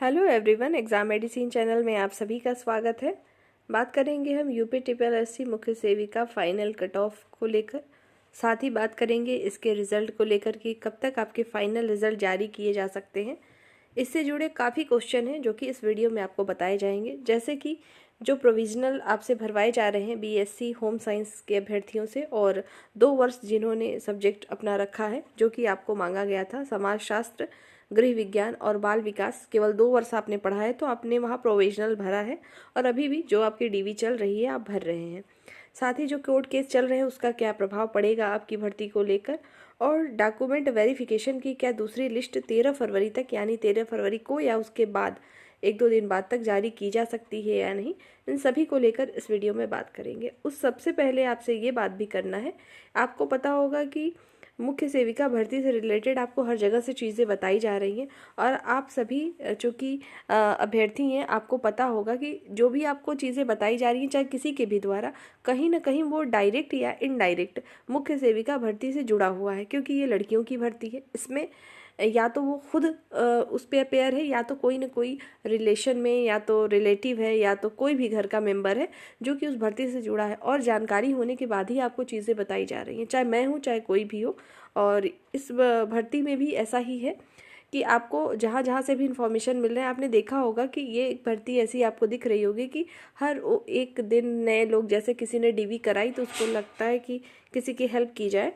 Hello everyone, exam medicine channel में आप सभी का स्वागत है। बात करेंगे हम यूपी ट्रिपल एससी मुख्य सेविका फाइनल कट ऑफ को लेकर। साथ ही बात करेंगे इसके रिज़ल्ट को लेकर कि कब तक आपके फाइनल रिज़ल्ट जारी किए जा सकते हैं। इससे जुड़े काफ़ी क्वेश्चन हैं जो कि इस वीडियो में आपको बताए जाएंगे, जैसे कि जो प्रोविज़नल आपसे भरवाए जा रहे हैं बीएससी होम साइंस के अभ्यर्थियों से, और 2 वर्ष जिन्होंने सब्जेक्ट अपना रखा है जो कि आपको मांगा गया था, समाजशास्त्र, गृह विज्ञान और बाल विकास, केवल 2 वर्ष आपने पढ़ा है तो आपने वहाँ प्रोविजनल भरा है, और अभी भी जो आपकी डीवी चल रही है आप भर रहे हैं। साथ ही जो कोर्ट केस चल रहे हैं उसका क्या प्रभाव पड़ेगा आपकी भर्ती को लेकर, और डॉक्यूमेंट वेरिफिकेशन की क्या दूसरी लिस्ट 13 फरवरी तक, यानी 13 फरवरी को या उसके बाद 1-2 दिन बाद तक जारी की जा सकती है या नहीं, इन सभी को लेकर इस वीडियो में बात करेंगे। उस सबसे पहले आपसे ये बात भी करना है, आपको पता होगा कि मुख्य सेविका भर्ती से रिलेटेड आपको हर जगह से चीज़ें बताई जा रही हैं, और आप सभी जो कि अभ्यर्थी हैं, आपको पता होगा कि जो भी आपको चीज़ें बताई जा रही हैं चाहे किसी के भी द्वारा, कहीं ना कहीं वो डायरेक्ट या इनडायरेक्ट मुख्य सेविका भर्ती से जुड़ा हुआ है, क्योंकि ये लड़कियों की भर्ती है। इसमें या तो वो खुद उस पे अपेयर है, या तो कोई ना कोई रिलेशन में, या तो रिलेटिव है, या तो कोई भी घर का मेंबर है जो कि उस भर्ती से जुड़ा है, और जानकारी होने के बाद ही आपको चीज़ें बताई जा रही हैं, चाहे मैं हूँ चाहे कोई भी हो। और इस भर्ती में भी ऐसा ही है कि आपको जहाँ जहाँ से भी इंफॉर्मेशन मिल रहा है, आपने देखा होगा कि ये एक भर्ती ऐसी आपको दिख रही होगी कि हर एक दिन नए लोग, जैसे किसी ने डीवी कराई तो उसको लगता है कि किसी की हेल्प की जाए,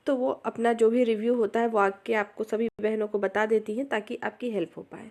तो वो अपना जो भी रिव्यू होता है वो आके आपको सभी बहनों को बता देती हैं ताकि आपकी हेल्प हो पाए।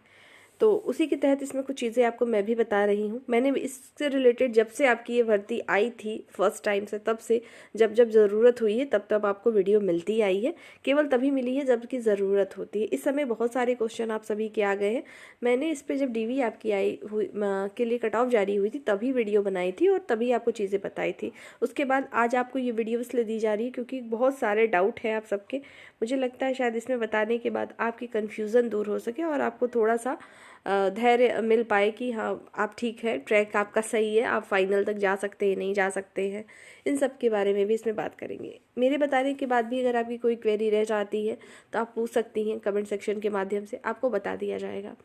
तो उसी के तहत इसमें कुछ चीज़ें आपको मैं भी बता रही हूँ। मैंने इससे रिलेटेड जब से आपकी ये भर्ती आई थी फर्स्ट टाइम से, तब से जब जब ज़रूरत हुई है तब तब आपको वीडियो मिलती आई है, केवल तभी मिली है जब की ज़रूरत होती है। इस समय बहुत सारे क्वेश्चन आप सभी के आ गए हैं। मैंने इस पर जब डीवी आपकी आई हुई के लिए कट ऑफ जारी हुई थी तभी वीडियो बनाई थी और तभी आपको चीज़ें बताई थी। उसके बाद आज आपको ये वीडियो इसलिए दी जा रही है क्योंकि बहुत सारे डाउट हैं आप सबके। मुझे लगता है शायद इसमें बताने के बाद आपकी कन्फ्यूज़न दूर हो सके और आपको थोड़ा सा धैर्य मिल पाए कि हाँ आप ठीक है, ट्रैक आपका सही है, आप फाइनल तक जा सकते हैं नहीं जा सकते हैं, इन सब के बारे में भी इसमें बात करेंगे। मेरे बताने के बाद भी अगर आपकी कोई क्वेरी रह जाती है तो आप पूछ सकती हैं कमेंट सेक्शन के माध्यम से, आपको बता दिया जाएगा,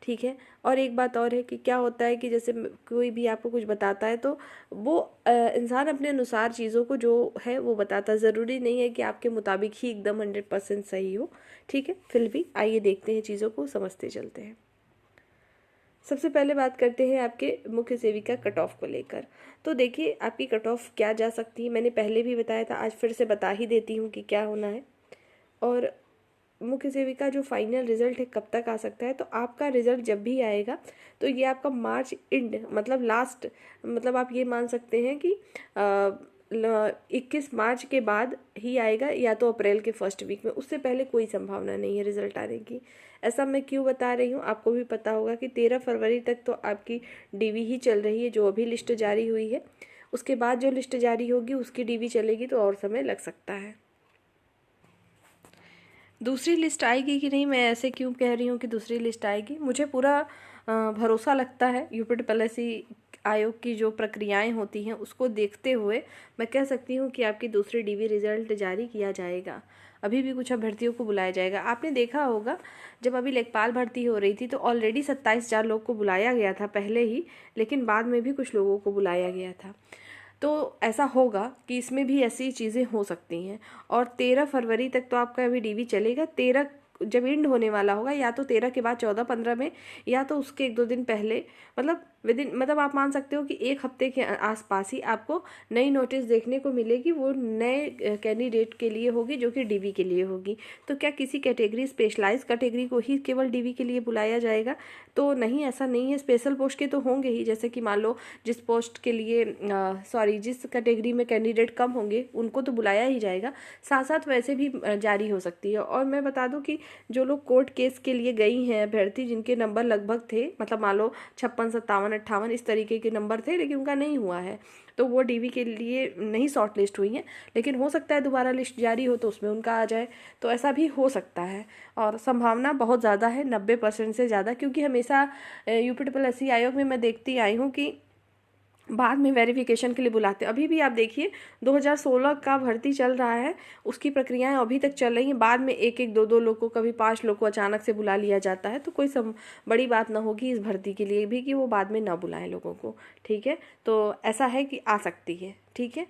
ठीक है। और एक बात और है कि क्या होता है कि जैसे कोई भी आपको कुछ बताता है तो वो इंसान अपने अनुसार चीज़ों को जो है वो बताता, ज़रूरी नहीं है कि आपके मुताबिक ही एकदम 100% सही हो, ठीक है। फिर भी आइए देखते हैं, चीज़ों को समझते चलते हैं। सबसे पहले बात करते हैं आपके मुख्य सेविका कट ऑफ को लेकर। तो देखिए आपकी कट ऑफ क्या जा सकती है, मैंने पहले भी बताया था, आज फिर से बता ही देती हूँ कि क्या होना है। और मुख्य सेविका जो फाइनल रिजल्ट है कब तक आ सकता है, तो आपका रिजल्ट जब भी आएगा तो ये आपका मार्च एंड मतलब लास्ट, मतलब आप ये मान सकते हैं कि 21 मार्च के बाद ही आएगा, या तो अप्रैल के फर्स्ट वीक में, उससे पहले कोई संभावना नहीं है रिजल्ट आने की। ऐसा मैं क्यों बता रही हूँ, आपको भी पता होगा कि 13 फरवरी तक तो आपकी डीवी ही चल रही है, जो अभी लिस्ट जारी हुई है। उसके बाद जो लिस्ट जारी होगी उसकी डीवी चलेगी तो और समय लग सकता है। दूसरी लिस्ट आएगी कि नहीं, मैं ऐसे क्यों कह रही हूँ कि दूसरी लिस्ट आएगी, मुझे पूरा भरोसा लगता है यूपी ट्रिपल एससी आयोग की जो प्रक्रियाएं होती हैं उसको देखते हुए मैं कह सकती हूँ कि आपकी दूसरी डीवी रिजल्ट जारी किया जाएगा। अभी भी कुछ अभ्यर्थियों को बुलाया जाएगा। आपने देखा होगा जब अभी लेखपाल भर्ती हो रही थी तो ऑलरेडी 27,000 लोग को बुलाया गया था पहले ही, लेकिन बाद में भी कुछ लोगों को बुलाया गया था। तो ऐसा होगा कि इसमें भी ऐसी चीज़ें हो सकती हैं। और 13 फरवरी तक तो आपका अभी डीवी चलेगा, 13 जब एंड होने वाला होगा, या तो 13 के बाद 14-15 में, या तो उसके 1-2 दिन पहले, मतलब विदिन, मतलब आप मान सकते हो कि 1 हफ्ते के आसपास ही आपको नई नोटिस देखने को मिलेगी। वो नए कैंडिडेट के लिए होगी जो कि डीवी के लिए होगी। तो क्या किसी कैटेगरी, स्पेशलाइज कैटेगरी को ही केवल डीवी के लिए बुलाया जाएगा? तो नहीं, ऐसा नहीं है। स्पेशल पोस्ट के तो होंगे ही, जैसे कि मान लो जिस पोस्ट के लिए जिस कैटेगरी में कैंडिडेट कम होंगे उनको तो बुलाया ही जाएगा, साथ साथ वैसे भी जारी हो सकती है। और मैं बता दूं कि जो लोग कोर्ट केस के लिए गई हैं अभ्यर्थी, जिनके नंबर लगभग थे, मतलब मान लो 56, 57, 58 इस तरीके के नंबर थे, लेकिन उनका नहीं हुआ है, तो वो डीवी के लिए नहीं शॉर्ट लिस्ट हुई हैं, लेकिन हो सकता है दोबारा लिस्ट जारी हो तो उसमें उनका आ जाए, तो ऐसा भी हो सकता है। और संभावना बहुत ज़्यादा है, 90% से ज़्यादा, क्योंकि हमेशा यूपी ट्रिपल एससी आयोग में मैं देखती आई हूँ कि बाद में वेरिफिकेशन के लिए बुलाते हैं। अभी भी आप देखिए 2016 का भर्ती चल रहा है, उसकी प्रक्रियाएं अभी तक चल रही हैं। बाद में एक एक दो दो लोग को, कभी 5 लोग को अचानक से बुला लिया जाता है। तो कोई बड़ी बात ना होगी इस भर्ती के लिए भी कि वो बाद में ना बुलाएं लोगों को, ठीक है। तो ऐसा है कि आ सकती है, ठीक है।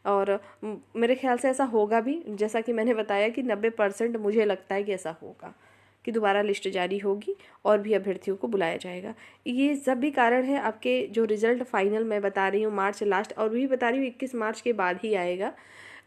और मेरे ख्याल से ऐसा होगा भी, जैसा कि मैंने बताया कि 90% मुझे लगता है कि ऐसा होगा कि दोबारा लिस्ट जारी होगी और भी अभ्यर्थियों को बुलाया जाएगा। ये सब भी कारण है आपके जो रिज़ल्ट फाइनल मैं बता रही हूँ मार्च लास्ट, और भी बता रही हूँ 21 मार्च के बाद ही आएगा।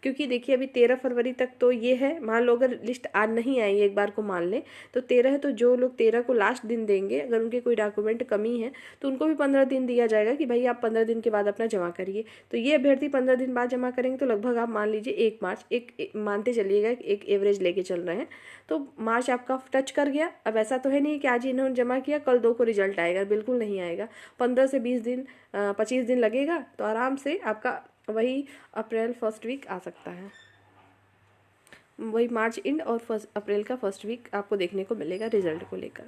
क्योंकि देखिए अभी 13 फरवरी तक तो ये है, मान लो अगर लिस्ट आज नहीं आई, एक बार को मान लें तो 13 है, तो जो लोग 13 को लास्ट दिन देंगे, अगर उनके कोई डॉक्यूमेंट कमी है तो उनको भी 15 दिन दिया जाएगा कि भाई आप 15 दिन के बाद अपना जमा करिए। तो ये अभ्यर्थी 15 दिन बाद जमा करेंगे तो लगभग आप मान लीजिए 1 मार्च, एक मानते चलिएगा एक एवरेज लेके चल रहे हैं, तो मार्च आपका टच कर गया। अब ऐसा तो है नहीं कि आज इन्होंने जमा किया कल 2 को रिजल्ट आएगा, बिल्कुल नहीं आएगा। 15 से 20 दिन 25 दिन लगेगा, तो आराम से आपका वही अप्रैल फर्स्ट वीक आ सकता है, वही मार्च एंड और अप्रैल का फर्स्ट वीक आपको देखने को मिलेगा रिजल्ट को लेकर।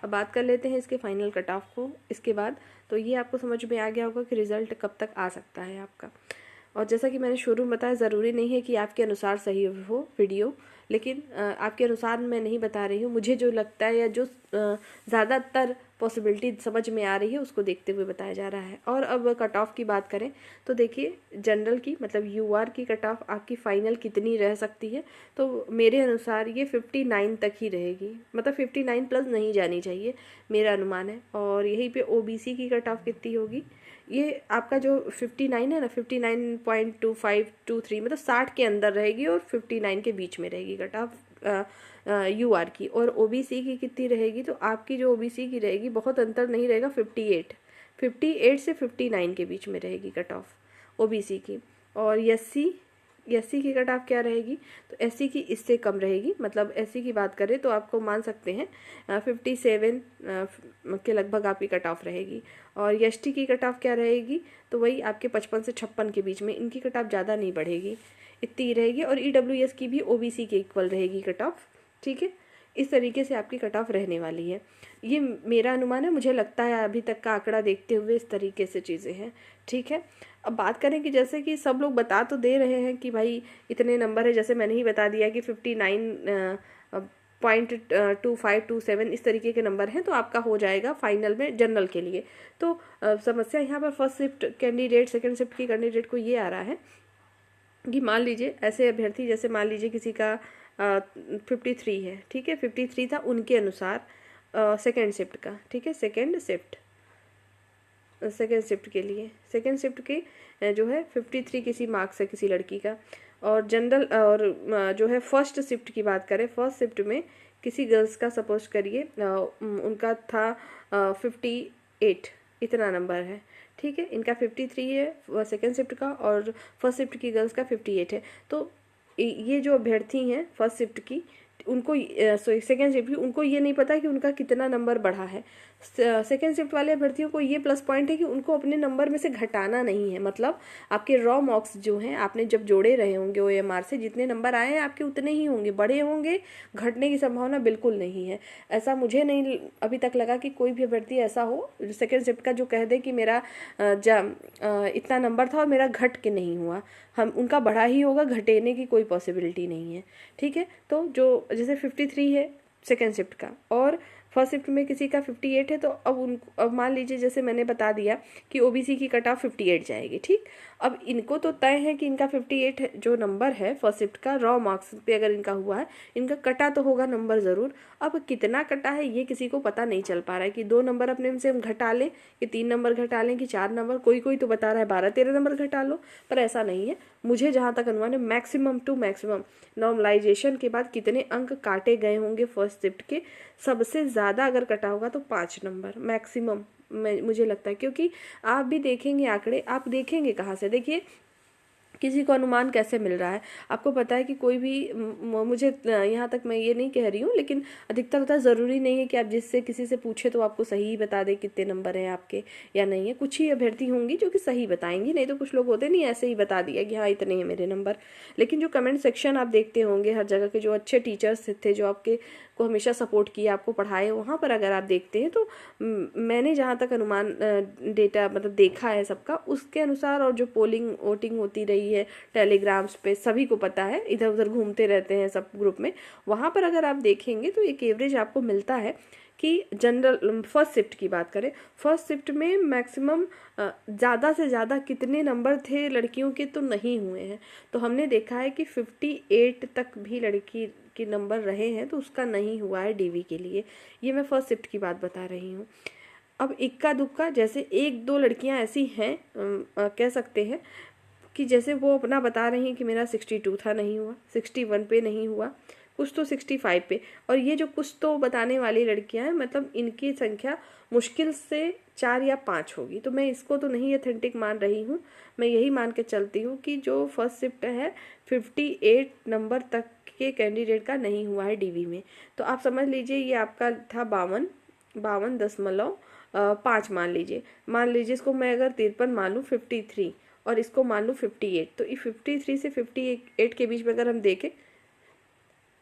अब बात कर लेते हैं इसके फाइनल कट ऑफ को इसके बाद। तो ये आपको समझ में आ गया होगा कि रिजल्ट कब तक आ सकता है आपका। और जैसा कि मैंने शुरू में बताया, ज़रूरी नहीं है कि आपके अनुसार सही हो वीडियो, लेकिन आपके अनुसार मैं नहीं बता रही हूँ, मुझे जो लगता है या जो ज़्यादातर पॉसिबिलिटी समझ में आ रही है उसको देखते हुए बताया जा रहा है। और अब कट ऑफ की बात करें तो देखिए जनरल की मतलब यूआर की कट ऑफ आपकी फ़ाइनल कितनी रह सकती है, तो मेरे अनुसार ये 59 तक ही रहेगी, मतलब 59 प्लस नहीं जानी चाहिए, मेरा अनुमान है। और यहीं पे ओबीसी की कट ऑफ कितनी होगी, ये आपका जो 59 है ना, 59.2523 मतलब 60 के अंदर रहेगी और 59 के बीच में रहेगी कट ऑफ यूआर की। और ओबीसी की कितनी रहेगी, तो आपकी जो ओबीसी की रहेगी बहुत अंतर नहीं रहेगा, 58 से 59 के बीच में रहेगी कट ऑफ ओबीसी की। और एससी की कट ऑफ क्या रहेगी, तो एससी की इससे कम रहेगी, मतलब एससी की बात करें तो आपको मान सकते हैं 57 के लगभग आपकी कट ऑफ रहेगी। और एसटी की कट ऑफ क्या रहेगी, तो वही आपके 55 से 56 के बीच में, इनकी कट ऑफ ज़्यादा नहीं बढ़ेगी, इतनी रहेगी। और ईडब्ल्यूएस की भी ओबीसी के इक्वल रहेगी कट ऑफ, ठीक है। इस तरीके से आपकी कट ऑफ रहने वाली है, ये मेरा अनुमान है, मुझे लगता है अभी तक का आंकड़ा देखते हुए इस तरीके से चीज़ें हैं, ठीक है। अब बात करें कि जैसे कि सब लोग बता तो दे रहे हैं कि भाई इतने नंबर है, जैसे मैंने ही बता दिया कि 59.2527 इस तरीके के नंबर हैं, तो आपका हो जाएगा फाइनल में जनरल के लिए। तो समस्या यहाँ पर first shift candidate second shift की कैंडिडेट को ये आ रहा है कि मान लीजिए ऐसे अभ्यर्थी, जैसे मान लीजिए किसी का 53 है, ठीक है, 53 था उनके अनुसार सेकेंड शिफ्ट का, ठीक है, सेकेंड शिफ्ट के लिए सेकेंड शिफ्ट के जो है 53 किसी मार्क्स है किसी लड़की का। और जनरल और जो है फर्स्ट शिफ्ट की बात करें, फर्स्ट शिफ्ट में किसी गर्ल्स का सपोज करिए उनका था 58 इतना नंबर है, ठीक है, इनका 53 है सेकेंड शिफ्ट का और फर्स्ट शिफ्ट की गर्ल्स का 58 है। तो ये जो अभ्यर्थी हैं फर्स्ट शिफ्ट की, उनको सेकेंड शिफ्ट की, उनको ये नहीं पता कि उनका कितना नंबर बढ़ा है। सेकेंड शिफ्ट वाले अभ्यर्थियों को ये प्लस पॉइंट है कि उनको अपने नंबर में से घटाना नहीं है, मतलब आपके रॉ मार्क्स जो हैं आपने जब जोड़े रहे होंगे ओएमआर से, जितने नंबर आए हैं आपके उतने ही होंगे, बड़े होंगे, घटने की संभावना बिल्कुल नहीं है। ऐसा मुझे नहीं अभी तक लगा कि कोई भी अभ्यर्थी ऐसा हो सेकेंड शिफ्ट का जो कह दे कि मेरा इतना नंबर था और मेरा घट के नहीं हुआ, हम उनका बढ़ा ही होगा, घटेने की कोई पॉसिबिलिटी नहीं है, ठीक है। तो जो जैसे 53 है सेकेंड शिफ्ट का और फर्स्ट शिफ्ट में किसी का 58 है, तो अब मान लीजिए जैसे मैंने बता दिया कि ओबीसी की कट ऑफ 58 जाएगी, ठीक। अब इनको तो तय है कि इनका 58 जो नंबर है फर्स्ट शिफ्ट का रॉ मार्क्स पे अगर इनका हुआ है, इनका कटा तो होगा नंबर ज़रूर। अब कितना कटा है ये किसी को पता नहीं चल पा रहा है कि 2 नंबर अपने से हम घटा लें कि 3 नंबर घटा लें कि 4 नंबर, कोई तो बता रहा है 12-13 नंबर घटा लो, पर ऐसा नहीं है। मुझे जहाँ तक अनुमान है मैक्सिमम टू मैक्सिमम नॉर्मलाइजेशन के बाद कितने अंक काटे गए होंगे फर्स्ट शिफ्ट के, सबसे ज़्यादा अगर कटा होगा तो 5 नंबर मैक्सिमम मुझे लगता है। क्योंकि आप भी देखेंगे आंकड़े, आप देखेंगे कहाँ से, देखिए किसी को अनुमान कैसे मिल रहा है, आपको पता है कि कोई भी मुझे यहाँ तक मैं ये नहीं कह रही हूँ, लेकिन अधिकतर होता है, ज़रूरी नहीं है कि आप जिससे किसी से पूछे तो आपको सही ही बता दे कितने नंबर हैं आपके या नहीं है। कुछ ही अभ्यर्थी होंगी जो कि सही बताएंगी, नहीं तो कुछ लोग होते नहीं ऐसे ही बता दिया कि हाँ इतने हैं मेरे नंबर। लेकिन जो कमेंट सेक्शन आप देखते होंगे हर जगह के जो अच्छे टीचर्स थे, जो आपके को हमेशा सपोर्ट किया, आपको पढ़ाए, वहाँ पर अगर आप देखते हैं तो मैंने जहाँ तक अनुमान डेटा मतलब देखा है सबका, उसके अनुसार, और जो पोलिंग वोटिंग होती रही है टेलीग्राम्स पे, सभी को पता है, इधर उधर घूमते रहते हैं सब ग्रुप में, वहाँ पर अगर आप देखेंगे तो एक एवरेज आपको मिलता है कि जनरल फर्स्ट शिफ्ट की बात करें, फर्स्ट शिफ्ट में मैक्सिमम ज़्यादा से ज़्यादा कितने नंबर थे लड़कियों के तो नहीं हुए हैं। तो हमने देखा है कि 58 तक भी लड़की के नंबर रहे हैं, तो उसका नहीं हुआ है डीवी के लिए। ये मैं फर्स्ट शिफ्ट की बात बता रही हूँ। अब इक्का दुक्का जैसे एक दो लड़कियां ऐसी हैं, कह सकते हैं कि जैसे वो अपना बता रही हैं कि मेरा 62 था, नहीं हुआ, 61 पे नहीं हुआ, कुछ तो 65 पे। और ये जो कुछ तो बताने वाली लड़कियां हैं, मतलब इनकी संख्या मुश्किल से 4 या 5 होगी। तो मैं इसको तो नहीं ऑथेंटिक मान रही हूँ, मैं यही मान के चलती हूँ कि जो फर्स्ट शिफ्ट है 58 नंबर तक के कैंडिडेट का नहीं हुआ है डीवी में। तो आप समझ लीजिए ये आपका था 52.5 मान लीजिए इसको मैं अगर 53 मान लूँ 53, और इसको मान लूँ 58, तो ये 53 से 58 के बीच में अगर हम देखें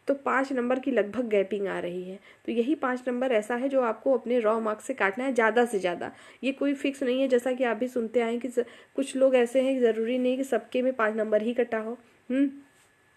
तो 5 नंबर की लगभग गैपिंग आ रही है। तो यही 5 नंबर ऐसा है जो आपको अपने रॉ मार्क्स से काटना है ज़्यादा से ज़्यादा। ये कोई फिक्स नहीं है, जैसा कि आप भी सुनते आए कि कुछ लोग ऐसे हैं कि ज़रूरी नहीं कि सबके में 5 नंबर ही कटा हो।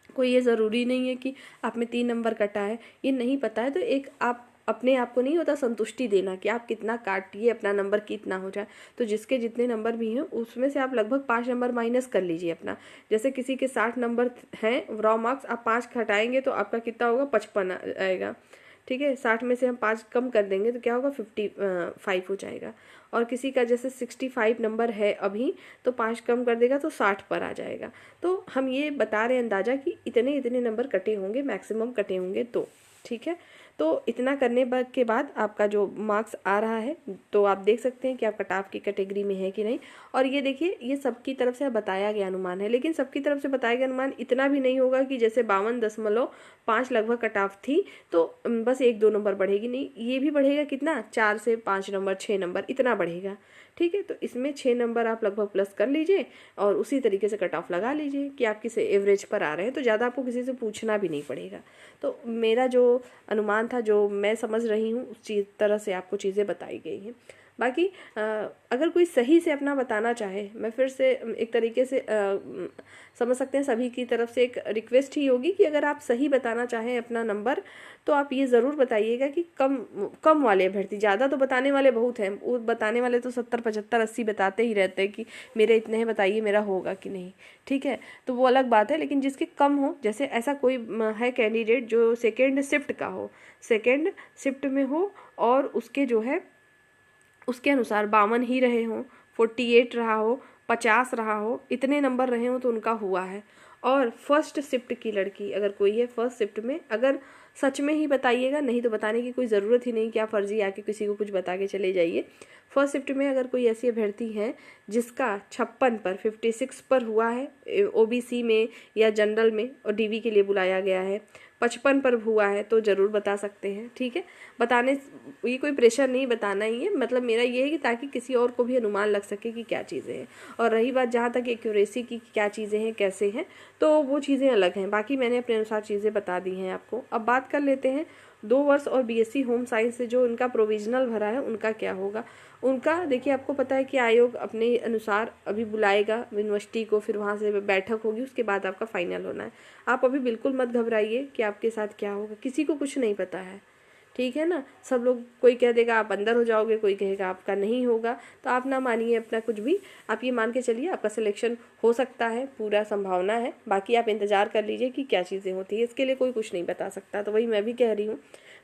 कोई ये ज़रूरी नहीं है कि आप में 3 नंबर कटा है, ये नहीं पता है। तो एक आप अपने आप को नहीं होता संतुष्टि देना कि आप कितना काटिए, अपना नंबर कितना हो जाए। तो जिसके जितने नंबर भी हैं उसमें से आप लगभग 5 नंबर माइनस कर लीजिए अपना। जैसे किसी के 60 नंबर हैं रॉ मार्क्स, आप 5 घटाएंगे तो आपका कितना होगा, 55 आएगा। ठीक है, 60 में से हम 5 कम कर देंगे तो क्या होगा, 55 हो जाएगा। और किसी का जैसे 65 नंबर है अभी, तो 5 कम कर देगा तो 60 पर आ जाएगा। तो हम ये बता रहे हैं अंदाजा कि इतने इतने नंबर कटे होंगे, मैक्सिमम कटे होंगे। तो ठीक है, तो इतना करने के बाद आपका जो मार्क्स आ रहा है, तो आप देख सकते हैं कि आप कट ऑफ की कैटेगरी में है कि नहीं। और ये देखिए, ये सबकी तरफ से बताया गया अनुमान है, लेकिन सबकी तरफ से बताया गया अनुमान इतना भी नहीं होगा कि जैसे 52.5 लगभग कट ऑफ थी तो बस 1-2 नंबर बढ़ेगी, नहीं, ये भी बढ़ेगा। कितना, 4 से 5 नंबर, 6 नंबर, इतना बढ़ेगा। ठीक है, तो इसमें 6 नंबर आप लगभग प्लस कर लीजिए और उसी तरीके से कट ऑफ लगा लीजिए कि आप किसी एवरेज पर आ रहे हैं। तो ज़्यादा आपको किसी से पूछना भी नहीं पड़ेगा। तो मेरा जो अनुमान था, जो मैं समझ रही हूँ, उस तरह से आपको चीज़ें बताई गई हैं। बाकी अगर कोई सही से अपना बताना चाहे, मैं फिर से एक तरीके से समझ सकते हैं सभी की तरफ से एक रिक्वेस्ट ही होगी कि अगर आप सही बताना चाहें अपना नंबर, तो आप ये ज़रूर बताइएगा कि कम वाले अभ्यर्थी, ज़्यादा तो बताने वाले बहुत हैं, वो बताने वाले तो 70, 75, 80 बताते ही रहते हैं कि मेरे इतने हैं, बताइए मेरा होगा कि नहीं। ठीक है, तो वो अलग बात है। लेकिन जिसके कम हो, जैसे ऐसा कोई है कैंडिडेट जो सेकेंड शिफ्ट का हो, सेकेंड शिफ्ट में हो और उसके जो है उसके अनुसार 52 ही रहे हों, 48 रहा हो, 50 रहा हो, इतने नंबर रहे हों तो उनका हुआ है। और फर्स्ट शिफ्ट की लड़की अगर कोई है, फर्स्ट शिफ्ट में अगर सच में ही बताइएगा, नहीं तो बताने की कोई ज़रूरत ही नहीं कि आप फर्जी आके किसी को कुछ बता के चले जाइए। फर्स्ट शिफ्ट में अगर कोई ऐसी अभ्यर्थी है जिसका 56 पर, 56 पर हुआ है ओबीसी में या जनरल में और डीवी के लिए बुलाया गया है, 55 पर हुआ है, तो ज़रूर बता सकते हैं। ठीक है, बताने, ये कोई प्रेशर नहीं, बताना ही है। मतलब मेरा ये है कि ताकि किसी और को भी अनुमान लग सके कि क्या चीज़ें हैं। और रही बात जहाँ तक एक्यूरेसी की, क्या चीज़ें हैं, कैसे हैं, तो वो चीज़ें अलग हैं। बाकी मैंने अपने अनुसार चीज़ें बता दी हैं आपको। अब बात कर लेते हैं 2 वर्ष और बीएससी होम साइंस से जो उनका प्रोविजनल भरा है उनका क्या होगा। उनका देखिए, आपको पता है कि आयोग अपने अनुसार अभी बुलाएगा यूनिवर्सिटी को, फिर वहाँ से बैठक होगी, उसके बाद आपका फाइनल होना है। आप अभी बिल्कुल मत घबराइए कि आपके साथ क्या होगा, किसी को कुछ नहीं पता है। ठीक है ना, सब लोग, कोई कह देगा आप अंदर हो जाओगे, कोई कहेगा आपका नहीं होगा, तो आप ना मानिए अपना कुछ भी, आप ये मान के चलिए आपका सिलेक्शन हो सकता है, पूरा संभावना है। बाकी आप इंतज़ार कर लीजिए कि क्या चीज़ें होती है, इसके लिए कोई कुछ नहीं बता सकता। तो वही मैं भी कह रही हूँ,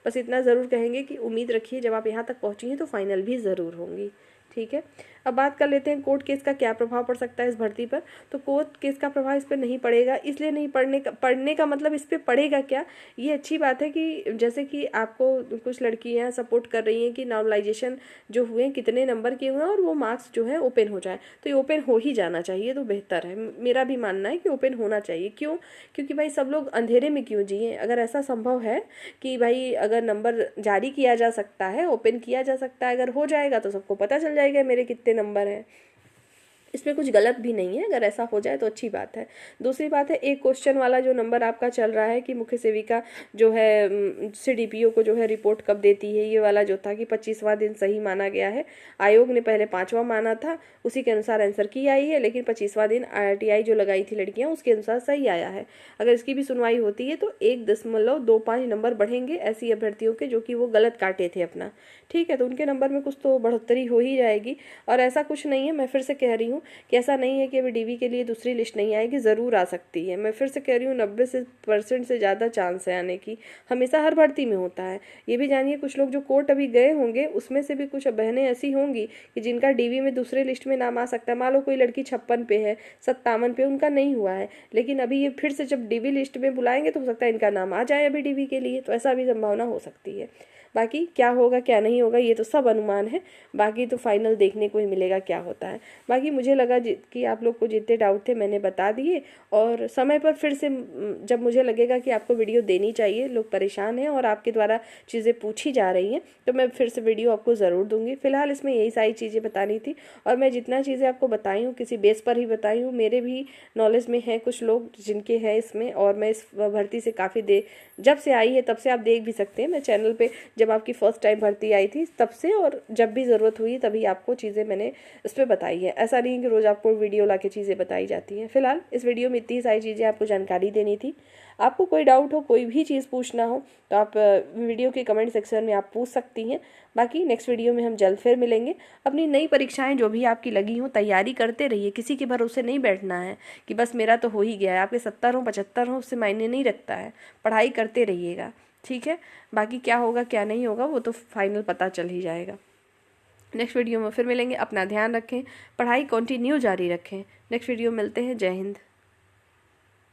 बस इतना ज़रूर कहेंगे कि उम्मीद रखिए जब आप यहाँ तक पहुँची हैं तो फाइनल भी ज़रूर होंगी। ठीक है, अब बात कर लेते हैं कोर्ट केस का क्या प्रभाव पड़ सकता है इस भर्ती पर। तो कोर्ट केस का प्रभाव इस पर नहीं पड़ेगा, इसलिए नहीं पढ़ने का मतलब इस पर पड़ेगा क्या, ये अच्छी बात है कि जैसे कि आपको कुछ लड़कियां सपोर्ट कर रही हैं कि नॉर्मलाइजेशन जो हुए कितने नंबर के हुए हैं और वो मार्क्स जो है ओपन हो जाए, तो ये ओपन हो ही जाना चाहिए, तो बेहतर है। मेरा भी मानना है कि ओपन होना चाहिए। क्यों, क्योंकि भाई सब लोग अंधेरे में क्यों जिए। अगर ऐसा संभव है कि भाई अगर नंबर जारी किया जा सकता है, ओपन किया जा सकता है, अगर हो जाएगा तो सबको पता चल जाएगा मेरे कितने नंबर हैं। इसमें कुछ गलत भी नहीं है, अगर ऐसा हो जाए तो अच्छी बात है। दूसरी बात है, एक क्वेश्चन वाला जो नंबर आपका चल रहा है कि मुख्य सेविका जो है सीडीपीओ को जो है रिपोर्ट कब देती है, ये वाला जो था कि 25वां दिन सही माना गया है। आयोग ने पहले 5वां माना था, उसी के अनुसार आंसर की आई है, लेकिन 25वां दिन RTI जो लगाई थी लड़कियां उसके अनुसार सही आया है। अगर इसकी भी सुनवाई होती है तो 1.25 नंबर बढ़ेंगे ऐसी अभ्यर्थियों के जो कि वो गलत काटे थे अपना, ठीक है, तो उनके नंबर में कुछ तो बढ़ोतरी हो ही जाएगी। और ऐसा कुछ नहीं है, मैं फिर से कह रही हूँ कि ऐसा नहीं है कि अभी DV के लिए दूसरी लिस्ट नहीं आएगी, ज़रूर आ सकती है। मैं फिर से कह रही हूँ 90% से ज़्यादा चांस है आने की, हमेशा हर भर्ती में होता है। ये भी जानिए कुछ लोग जो कोर्ट अभी गए होंगे उसमें से भी कुछ बहनें ऐसी होंगी कि जिनका DV में दूसरे लिस्ट में नाम आ सकता है। मान लो कोई लड़की 56 पे है, 57 पे, उनका नहीं हुआ है, लेकिन अभी ये फिर से जब DV लिस्ट में बुलाएंगे तो हो सकता है इनका नाम आ जाए अभी DV के लिए, तो ऐसा भी संभावना हो सकती है। बाकी क्या होगा क्या नहीं होगा ये तो सब अनुमान है, बाकी तो फाइनल देखने को ही मिलेगा क्या होता है। बाकी मुझे लगा कि आप लोग को जितने डाउट थे मैंने बता दिए, और समय पर फिर से जब मुझे लगेगा कि आपको वीडियो देनी चाहिए, लोग परेशान हैं और आपके द्वारा चीज़ें पूछी जा रही हैं, तो मैं फिर से वीडियो आपको ज़रूर दूंगी। फिलहाल इसमें यही सारी चीज़ें बतानी थी, और मैं जितना चीज़ें आपको बताई हूँ किसी बेस पर ही बताई हूँ। मेरे भी नॉलेज में है कुछ लोग जिनके हैं इसमें, और मैं इस भर्ती से काफ़ी जब से आई है तब से आप देख भी सकते हैं मैं चैनल पे, जब आपकी फर्स्ट टाइम भर्ती आई थी तब से, और जब भी ज़रूरत हुई तभी आपको चीज़ें मैंने इस पर बताई है। ऐसा नहीं है कि रोज़ आपको वीडियो ला के चीज़ें बताई जाती हैं। फिलहाल इस वीडियो में इतनी सारी चीज़ें आपको जानकारी देनी थी। आपको कोई डाउट हो, कोई भी चीज़ पूछना हो तो आप वीडियो के कमेंट सेक्शन में आप पूछ सकती हैं। बाकी नेक्स्ट वीडियो में हम जल्द फिर मिलेंगे। अपनी नई परीक्षाएं जो भी आपकी लगी हों तैयारी करते रहिए, किसी के भरोसे नहीं बैठना है कि बस मेरा तो हो ही गया है। आपके 70 हो 75 हो उससे मायने नहीं रखता है, पढ़ाई करते रहिएगा, ठीक है। बाकी क्या होगा क्या नहीं होगा वो तो फाइनल पता चल ही जाएगा। नेक्स्ट वीडियो में फिर मिलेंगे। अपना ध्यान रखें, पढ़ाई कंटिन्यू जारी रखें। नेक्स्ट वीडियो मिलते हैं। जय हिंद।